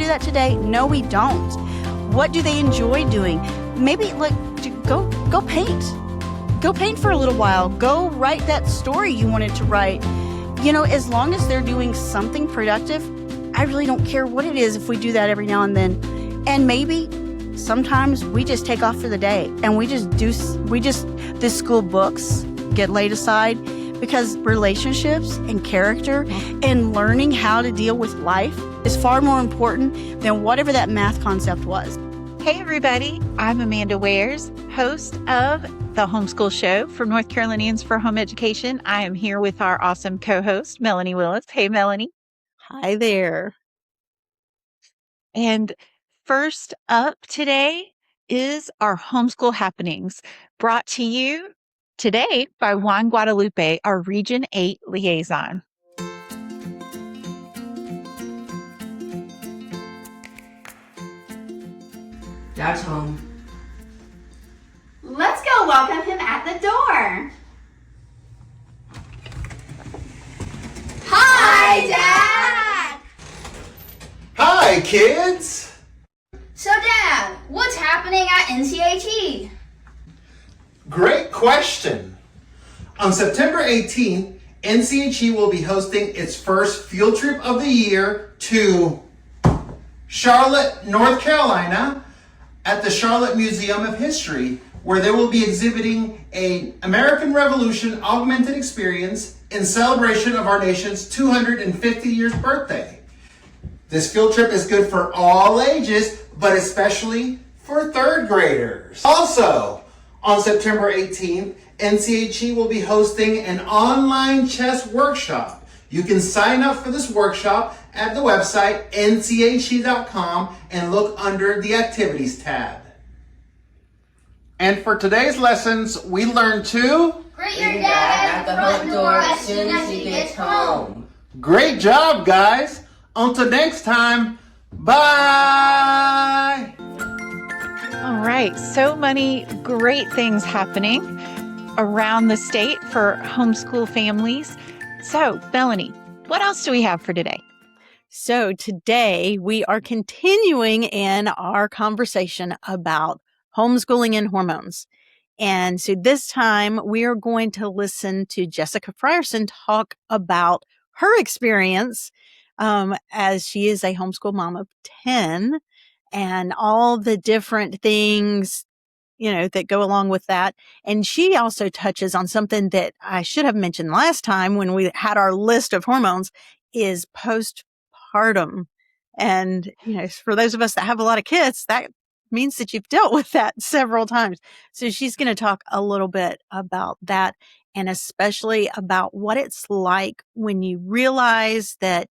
do that today? No, we don't. What do they enjoy doing? Maybe go paint. Go paint for a little while. Go write that story you wanted to write. As long as they're doing something productive, I really don't care what it is if we do that every now and then. And maybe sometimes we just take off for the day and the school books get laid aside, because relationships and character and learning how to deal with life is far more important than whatever that math concept was. Hey, everybody. I'm Amanda Wares, host of the Homeschool Show from North Carolinians for Home Education. I am here with our awesome co-host, Melanie Willis. Hey, Melanie. Hi there. And first up today is our homeschool happenings, brought to you today by Juan Guadalupe, our Region 8 liaison. Dad's home. Let's go welcome him at the door. Hi, Dad! Hi, kids! So, Dad, what's happening at NCHE? Great question. On September 18th, NCHE will be hosting its first field trip of the year to Charlotte, North Carolina, at the Charlotte Museum of History, where they will be exhibiting an American Revolution augmented experience in celebration of our nation's 250 years birthday. This field trip is good for all ages, but especially for third graders. Also, on September 18th, NCHE will be hosting an online chess workshop. You can sign up for this workshop at the website nche.com and look under the activities tab. And for today's lessons, we learned to Greet your dad at the front door as soon as he gets home. Great job, guys. Until next time, bye. All right, so many great things happening around the state for homeschool families. So, Melanie, what else do we have for today? So today we are continuing in our conversation about homeschooling and hormones. And so this time we are going to listen to Jessica Frierson talk about her experience as she is a homeschool mom of 10 and all the different things, that go along with that. And she also touches on something that I should have mentioned last time when we had our list of hormones is postpartum. And, for those of us that have a lot of kids, that means that you've dealt with that several times. So she's going to talk a little bit about that and especially about what it's like when you realize that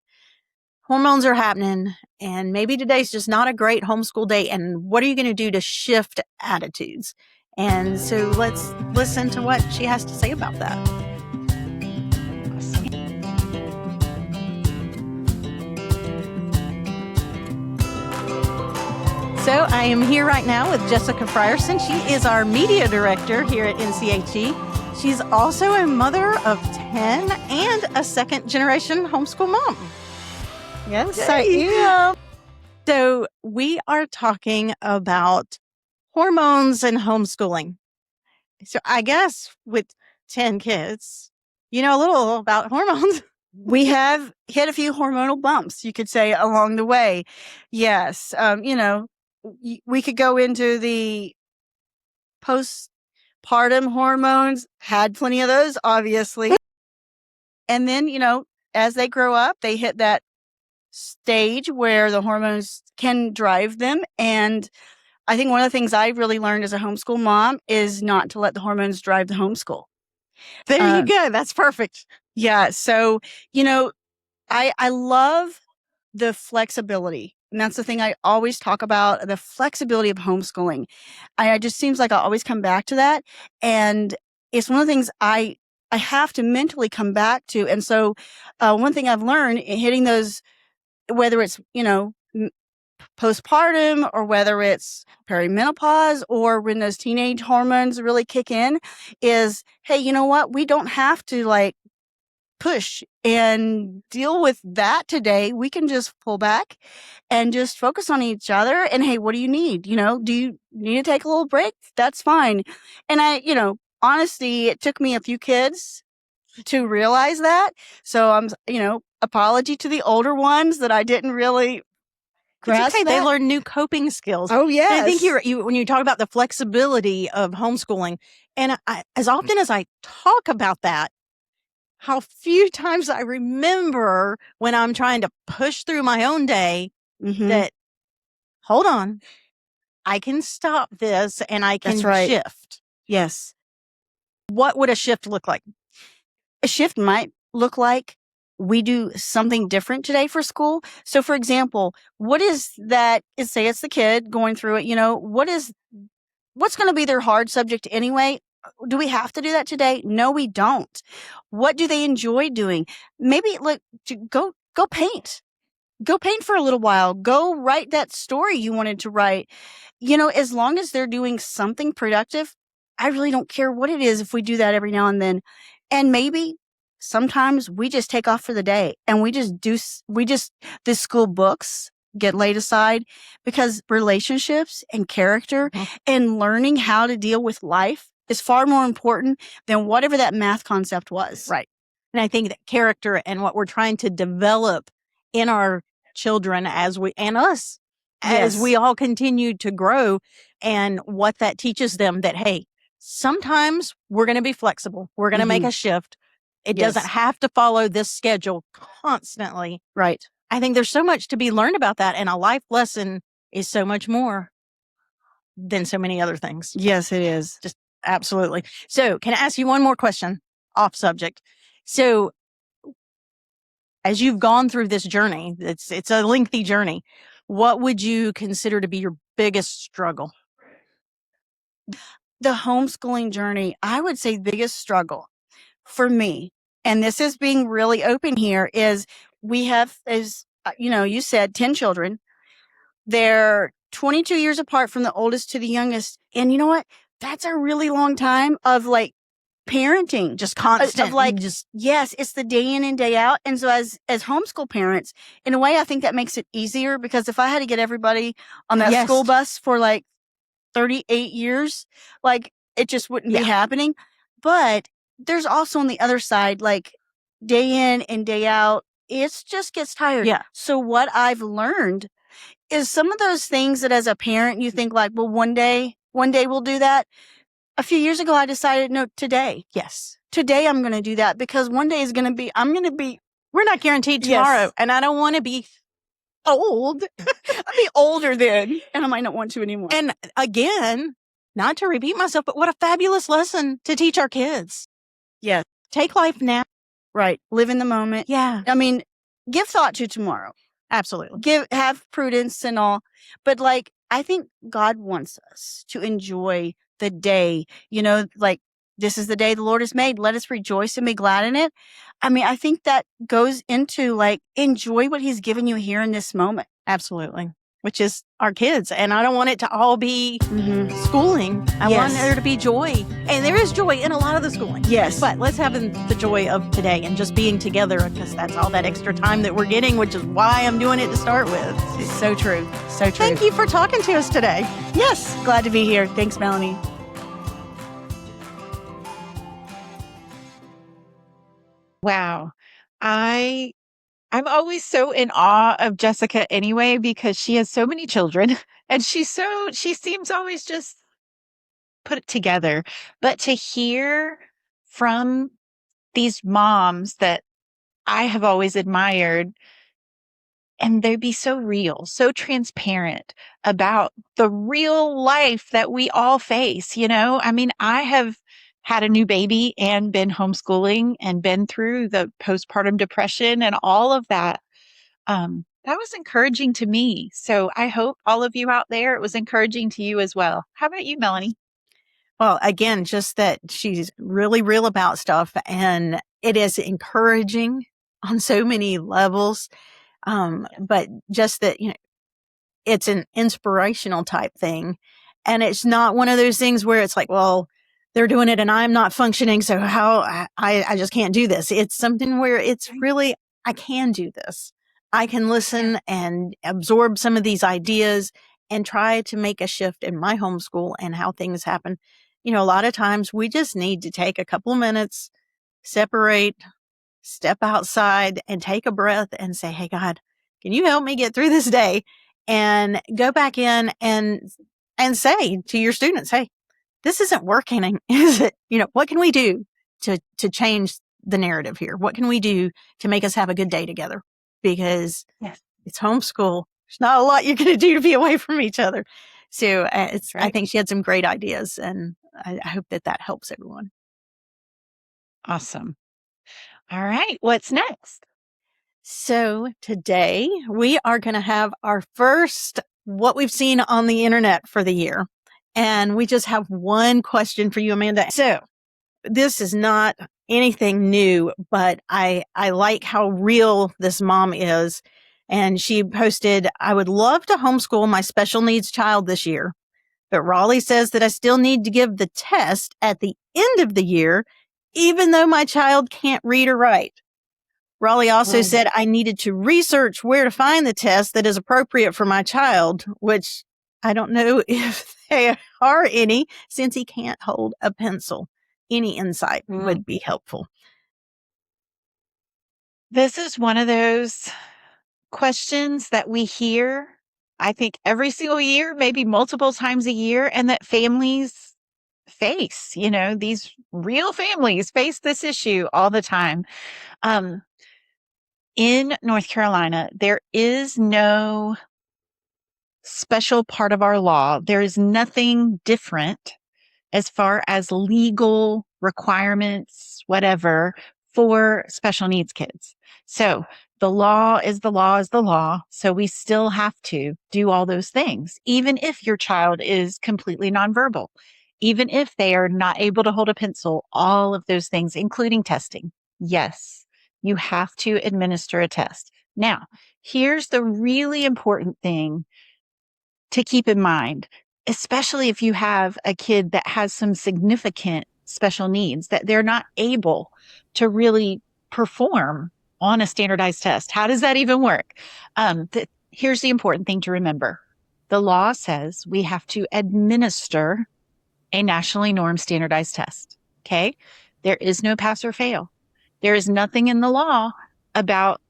hormones are happening and maybe today's just not a great homeschool day. And what are you going to do to shift attitudes? And so let's listen to what she has to say about that. So I am here right now with Jessica Frierson. She is our media director here at NCHE. She's also a mother of 10 and a second generation homeschool mom. Yes, I am. So we are talking about hormones and homeschooling. So I guess with 10 kids, you know a little about hormones. We have hit a few hormonal bumps, you could say, along the way. Yes. We could go into the postpartum hormones, had plenty of those, obviously. And then, as they grow up, they hit that stage where the hormones can drive them. And I think one of the things I really learned as a homeschool mom is not to let the hormones drive the homeschool. There you go. That's perfect. Yeah. So, I love the flexibility. And that's the thing I always talk about, the flexibility of homeschooling. It just seems like I always come back to that. And it's one of the things I have to mentally come back to. And so one thing I've learned in hitting those, whether it's, postpartum or whether it's perimenopause or when those teenage hormones really kick in, is, hey, you know what? We don't have to push and deal with that today. We can just pull back and just focus on each other. And hey, what do you need? You know, do you need to take a little break? That's fine. And honestly, it took me a few kids to realize that. So apology to the older ones that I didn't really grasp It's okay. They that. learn new coping skills. Oh, yes. And I think when you talk about the flexibility of homeschooling, and as often as I talk about that, how few times I remember when I'm trying to push through my own day that, hold on, I can stop this and I can shift. Yes. What would a shift look like? A shift might look like we do something different today for school. So, for example, what is that? Say it's the kid going through it. What's going to be their hard subject anyway? Do we have to do that today? No, we don't. What do they enjoy doing? Maybe go paint. Go paint for a little while. Go write that story you wanted to write. As long as they're doing something productive, I really don't care what it is if we do that every now and then. And maybe sometimes we just take off for the day and the school books get laid aside because relationships and character and learning how to deal with life is far more important than whatever that math concept was. Right. And I think that character and what we're trying to develop in our children as we all continue to grow, and what that teaches them that, hey, sometimes we're going to be flexible. We're going to make a shift. It doesn't have to follow this schedule constantly. Right. I think there's so much to be learned about that. And a life lesson is so much more than so many other things. Yes, it is. Just absolutely. So can I ask you one more question off subject? So as you've gone through this journey, it's a lengthy journey. What would you consider to be your biggest struggle? The homeschooling journey, I would say the biggest struggle for me, and this is being really open here, is we have, as you said, 10 children. They're 22 years apart from the oldest to the youngest. And you know what? That's a really long time of parenting. Just constant. Yes, it's the day in and day out. And so as homeschool parents, in a way, I think that makes it easier, because if I had to get everybody on that school bus for 38 years, it just wouldn't be happening. But there's also on the other side, day in and day out, it just gets tired. Yeah. So what I've learned is some of those things that as a parent, you think well, one day we'll do that. A few years ago, I decided, no, today. Yes. Today I'm going to do that, because one day we're not guaranteed tomorrow. Yes. And I don't want to be old. I'll be older then, and I might not want to anymore. And again, not to repeat myself, but what a fabulous lesson to teach our kids. Yes. Take life now. Right. Live in the moment. Yeah. I mean, give thought to tomorrow. Absolutely. Have prudence and all. But I think God wants us to enjoy the day, this is the day the Lord has made. Let us rejoice and be glad in it. I mean, I think that goes into enjoy what He's given you here in this moment. Absolutely. Which is our kids. And I don't want it to all be schooling. I want there to be joy. And there is joy in a lot of the schooling. Yes. But let's have the joy of today and just being together, because that's all that extra time that we're getting, which is why I'm doing it to start with. It's so true. So true. Thank you for talking to us today. Yes. Glad to be here. Thanks, Melanie. Wow. I'm always so in awe of Jessica anyway, because she has so many children and she seems always just put it together. But to hear from these moms that I have always admired, and they'd be so real, so transparent about the real life that we all face, I mean, I have had a new baby and been homeschooling and been through the postpartum depression and all of that. That was encouraging to me. So I hope all of you out there, it was encouraging to you as well. How about you, Melanie? Well, again, just that she's really real about stuff, and it is encouraging on so many levels. But just that, it's an inspirational type thing. And it's not one of those things where it's well, they're doing it and I'm not functioning. So how I just can't do this. It's something where it's really, I can do this. I can listen and absorb some of these ideas and try to make a shift in my homeschool and how things happen. A lot of times we just need to take a couple of minutes, separate, step outside and take a breath and say, hey, God, can you help me get through this day? And go back in and say to your students, hey, this isn't working. Is it, what can we do to change the narrative here? What can we do to make us have a good day together? Because it's homeschool. There's not a lot you're going to do to be away from each other. So I think she had some great ideas, and I hope that helps everyone. Awesome. All right. What's next? So today we are going to have our first, what we've seen on the internet for the year. And we just have one question for you, Amanda. So this is not anything new, but I like how real this mom is. And she posted, I would love to homeschool my special needs child this year, but Raleigh says that I still need to give the test at the end of the year, even though my child can't read or write. Raleigh also said I needed to research where to find the test that is appropriate for my child, which I don't know if there are any since he can't hold a pencil. Any insight would be helpful. This is one of those questions that we hear, I think, every single year, maybe multiple times a year, and that families face, these real families face this issue all the time. In North Carolina, there is no special part of our law. There is nothing different as far as legal requirements, whatever, for special needs kids. So the law is the law is the law. So we still have to do all those things, even if your child is completely nonverbal, even if they are not able to hold a pencil, all of those things, including testing. Yes, you have to administer a test. Now, here's the really important thing to keep in mind, especially if you have a kid that has some significant special needs that they're not able to really perform on a standardized test. How does that even work? Here's the important thing to remember. The law says we have to administer a nationally normed standardized test. Okay. There is no pass or fail. There is nothing in the law about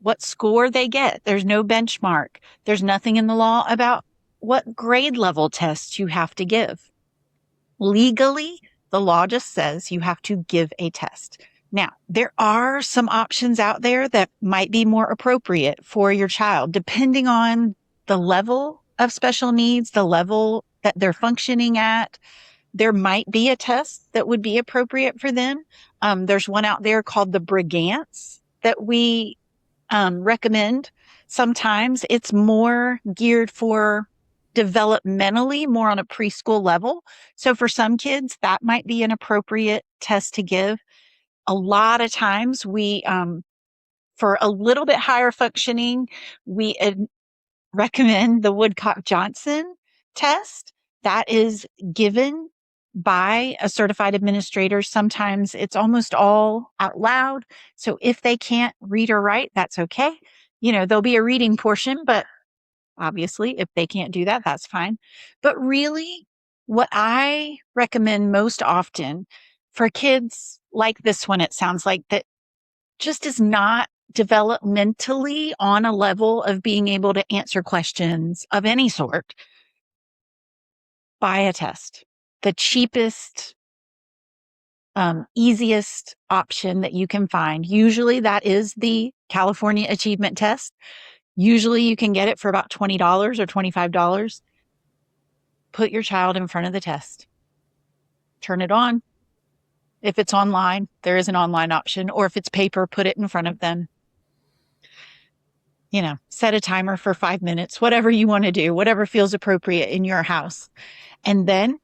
what score they get. There's no benchmark. There's nothing in the law about what grade level tests you have to give. Legally, the law just says you have to give a test. Now, there are some options out there that might be more appropriate for your child, depending on the level of special needs, the level that they're functioning at. There might be a test that would be appropriate for them. There's one out there called the Brigance that we recommend. Sometimes it's more geared for developmentally, more on a preschool level. So for some kids, that might be an appropriate test to give. A lot of times we, for a little bit higher functioning, we recommend the Woodcock-Johnson test. That is given by a certified administrator. Sometimes it's almost all out loud. So if they can't read or write, that's okay. There'll be a reading portion, but obviously if they can't do that, that's fine. But really, what I recommend most often for kids like this one, it sounds like, that just is not developmentally on a level of being able to answer questions of any sort, buy a test. The cheapest, easiest option that you can find. Usually that is the California Achievement Test. Usually you can get it for about $20 or $25. Put your child in front of the test. Turn it on. If it's online, there is an online option, or if it's paper, put it in front of them. Set a timer for 5 minutes, whatever you want to do, whatever feels appropriate in your house. And then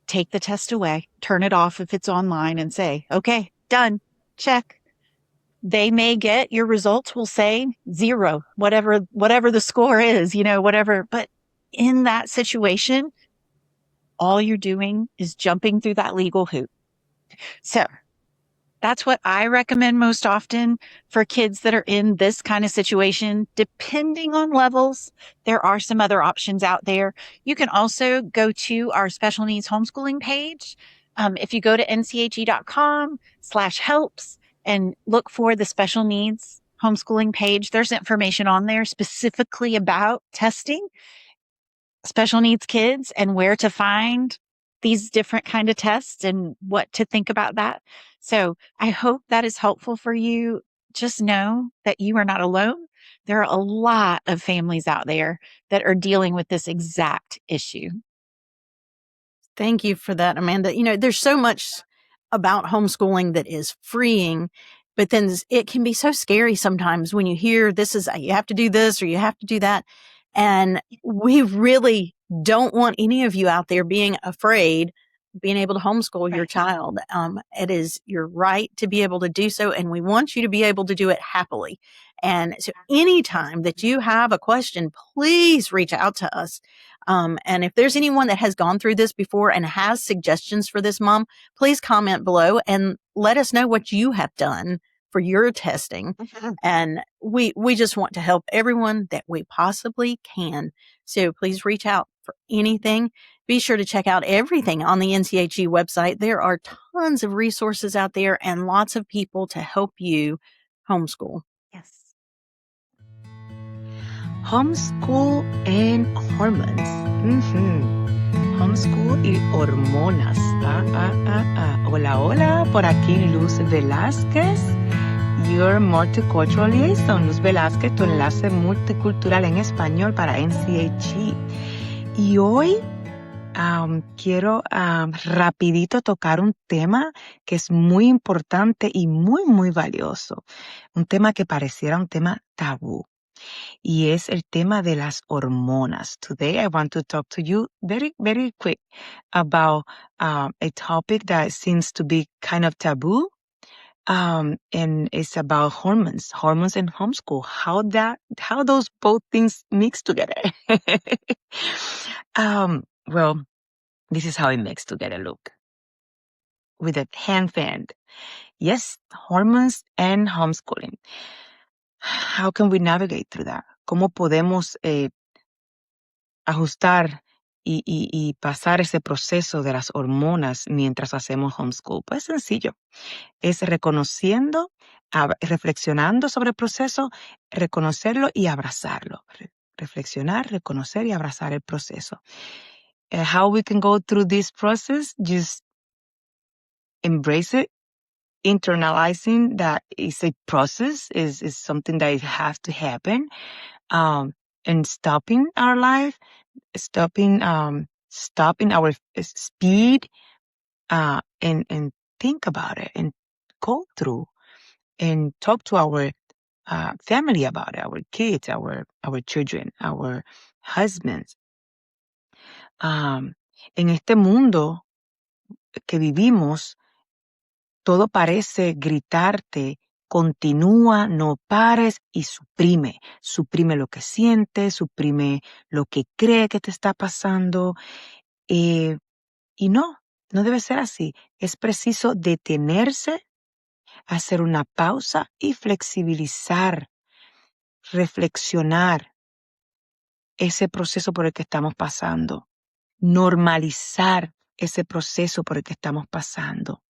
take the test away, turn it off if it's online, and say, okay, done, check. They may get, your results will say 0, whatever the score is, whatever. But in that situation, all you're doing is jumping through that legal hoop. So that's what I recommend most often for kids that are in this kind of situation. Depending on levels, there are some other options out there. You can also go to our special needs homeschooling page. If you go to nche.com/helps and look for the special needs homeschooling page, there's information on there specifically about testing special needs kids and where to find these different kind of tests and what to think about that. So I hope that is helpful for you. Just know that you are not alone. There are a lot of families out there that are dealing with this exact issue. Thank you for that, Amanda. There's so much about homeschooling that is freeing, but then it can be so scary sometimes when you hear you have to do this or you have to do that. And we really don't want any of you out there being afraid of being able to homeschool your child. It is your right to be able to do so, and we want you to be able to do it happily. And so anytime that you have a question, please reach out to us. And if there's anyone that has gone through this before and has suggestions for this mom, please comment below and let us know what you have done for your testing. And we just want to help everyone that we possibly can. So please reach out for anything. Be sure to check out everything on the NCHE website. There are tons of resources out there and lots of people to help you homeschool. Yes. Homeschool and hormones. Homeschool y hormonas. Hola, hola, por aquí Luz Velázquez, your multicultural liaison. Luz Velázquez, tu enlace multicultural en español para NCHE. Y hoy quiero rapidito tocar un tema que es muy importante y muy, muy valioso. Un tema que pareciera un tema tabú. Y es el tema de las hormonas. Today I want to talk to you very, very quick about a topic that seems to be kind of taboo. And it's about hormones and homeschool, how those both things mix together. Well, this is how it mixes together, look. With a hand fan. Yes, hormones and homeschooling. How can we navigate through that? ¿Cómo podemos ajustar y pasar ese proceso de las hormonas mientras hacemos homeschool? Pues sencillo. Es reconociendo, reflexionando sobre el proceso, reconocerlo y abrazarlo. Reflexionar, reconocer y abrazar el proceso. How we can go through this process? Just embrace it. Internalizing that is a process, is something that has to happen. And stopping our life, stopping our speed, and think about it and go through and talk to our family about it, our kids, our children, our husbands. En este mundo que vivimos, todo parece gritarte, continúa, no pares y suprime. Suprime lo que sientes, suprime lo que cree que te está pasando. Y no debe ser así. Es preciso detenerse, hacer una pausa y flexibilizar, reflexionar ese proceso por el que estamos pasando. Normalizar ese proceso por el que estamos pasando.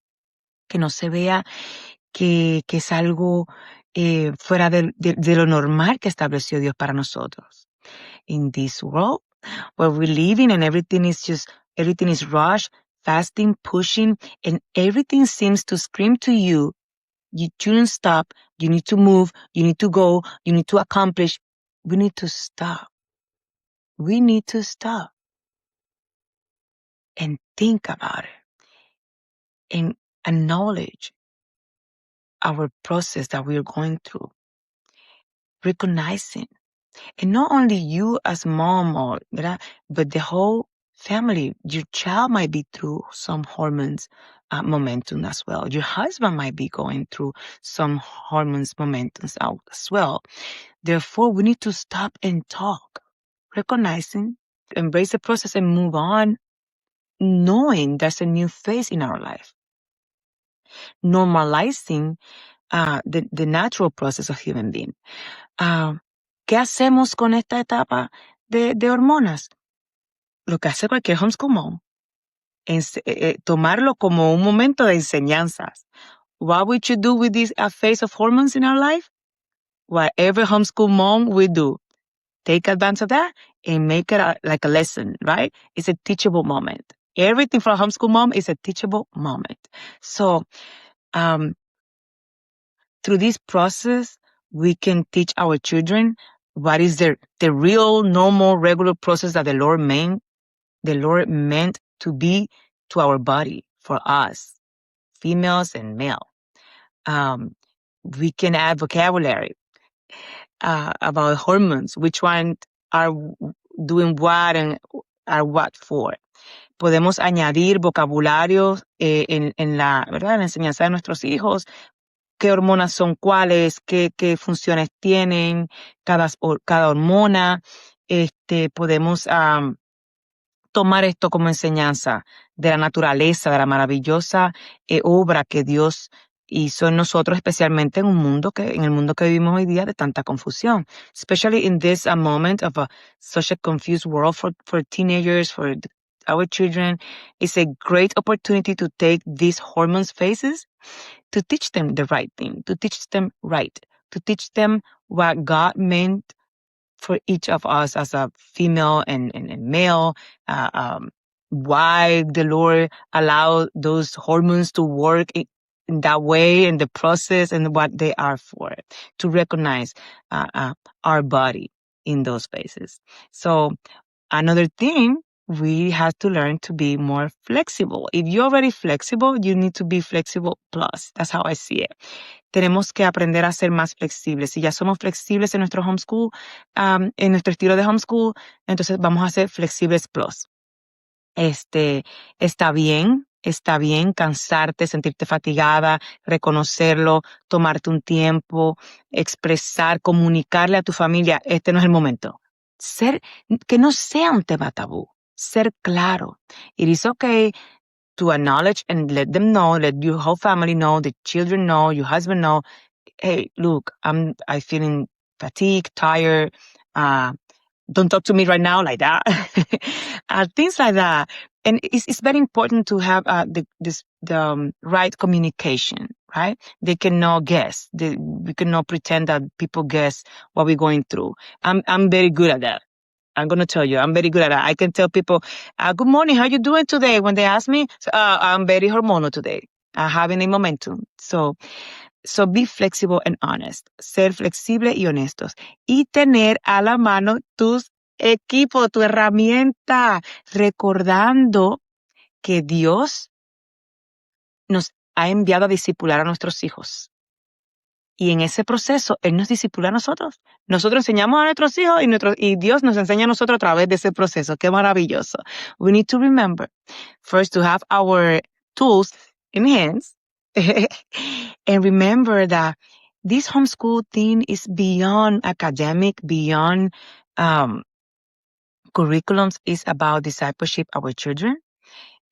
Que no se vea que es algo fuera de lo normal que estableció Dios para nosotros. In this world where we're living and everything is rushed, fasting, pushing, and everything seems to scream to you, you shouldn't stop, you need to move, you need to go, you need to accomplish. We need to stop. We need to stop and think about it and acknowledge our process that we are going through, recognizing. And not only you as mom, but the whole family. Your child might be through some hormones momentum as well. Your husband might be going through some hormones momentums as well. Therefore, we need to stop and talk, recognizing, embrace the process and move on, knowing there's a new phase in our life. Normalizing the natural process of human being. ¿Qué hacemos con esta etapa de hormonas? Lo que hace cualquier homeschool mom. Tomarlo como un momento de enseñanzas. What would you do with this phase of hormones in our life? What every homeschool mom will do. Take advantage of that and make it like a lesson, right? It's a teachable moment. Everything for a homeschool mom is a teachable moment. So, through this process, we can teach our children what is the real, normal, regular process that the Lord meant to be to our body, for us, females and male. We can add vocabulary about hormones, which one are doing what and are what for. Podemos añadir vocabulario en la, ¿verdad? En la enseñanza de nuestros hijos. ¿Qué hormonas son cuáles? ¿Qué funciones tienen cada hormona? Podemos tomar esto como enseñanza de la naturaleza, de la maravillosa obra que Dios hizo en nosotros, especialmente en el mundo que vivimos hoy día de tanta confusión. Especially in this moment of such a confused world for teenagers, for our children. It's a great opportunity to take these hormones phases to teach them the right thing, to teach them right, to teach them what God meant for each of us as a female and male, why the Lord allowed those hormones to work in that way, in the process, and what they are for, to recognize our body in those spaces. So another thing, we have to learn to be more flexible. If you're already flexible, you need to be flexible plus. That's how I see it. Tenemos que aprender a ser más flexibles. Si ya somos flexibles en nuestro homeschool, en nuestro estilo de homeschool, entonces vamos a ser flexibles plus. Está bien cansarte, sentirte fatigada, reconocerlo, tomarte un tiempo, expresar, comunicarle a tu familia, este no es el momento. Que no sea un tema tabú. Ser claro. It is okay to acknowledge and let them know, let your whole family know, the children know, your husband know, hey, look, I'm feeling fatigued, tired, don't talk to me right now like that. Things like that. And it's very important to have the right communication, right? They cannot guess. We cannot pretend that people guess what we're going through. I'm very good at that. I'm going to tell you, I'm very good at that. I can tell people, good morning, how you doing today? When they ask me, I'm very hormonal today. I'm having a momentum. So be flexible and honest. Ser flexible y honestos. Y tener a la mano tus equipos, tu herramienta, recordando que Dios nos ha enviado a discipular a nuestros hijos. Y en ese proceso, Él nos discipula a nosotros. Nosotros enseñamos a nuestros hijos y Dios nos enseña a nosotros a través de ese proceso. ¡Qué maravilloso! We need to remember, first, to have our tools in hands. And remember that this homeschool thing is beyond academic, beyond curriculums. It's about discipleship of our children.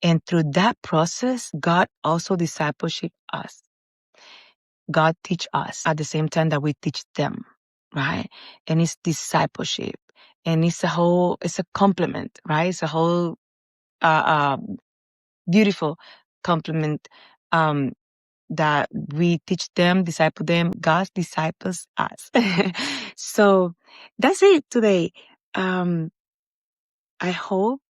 And through that process, God also discipleship us. God teach us at the same time that we teach them, right? And it's discipleship. And it's a complement, right? It's a whole beautiful complement that we teach them, disciple them. God disciples us. So that's it today. I hope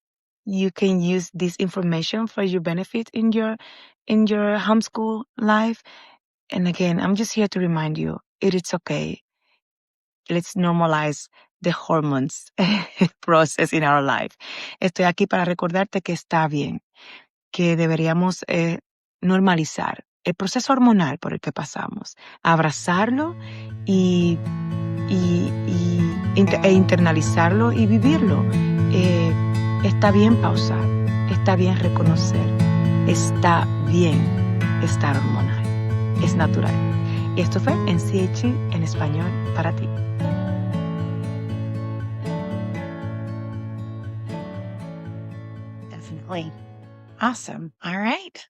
you can use this information for your benefit in your homeschool life. And again, I'm just here to remind you, it is okay. Let's normalize the hormones process in our life. Estoy aquí para recordarte que está bien, que deberíamos normalizar el proceso hormonal por el que pasamos, abrazarlo e internalizarlo y vivirlo. Está bien pausar, está bien reconocer, está bien estar hormonal. Es natural. Y esto fue NCHE en español para ti. Definitely. Awesome. All right.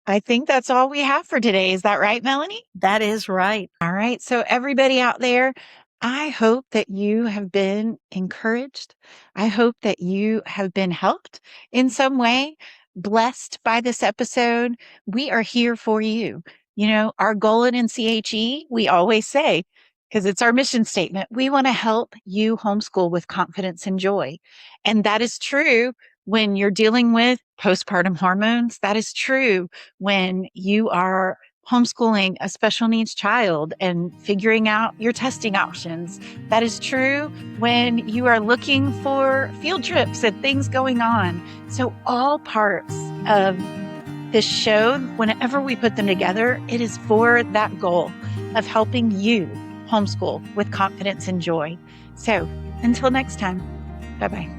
I think that's all we have for today. Is that right, Melanie? That is right. All right. So everybody out there, I hope that you have been encouraged. I hope that you have been helped in some way, blessed by this episode. We are here for you. You know, our goal at NCHE, we always say, because it's our mission statement, we want to help you homeschool with confidence and joy. And that is true when you're dealing with postpartum hormones. That is true when you are homeschooling a special needs child and figuring out your testing options. That is true when you are looking for field trips and things going on. So all parts of this show, whenever we put them together, it is for that goal of helping you homeschool with confidence and joy. So until next time, bye-bye.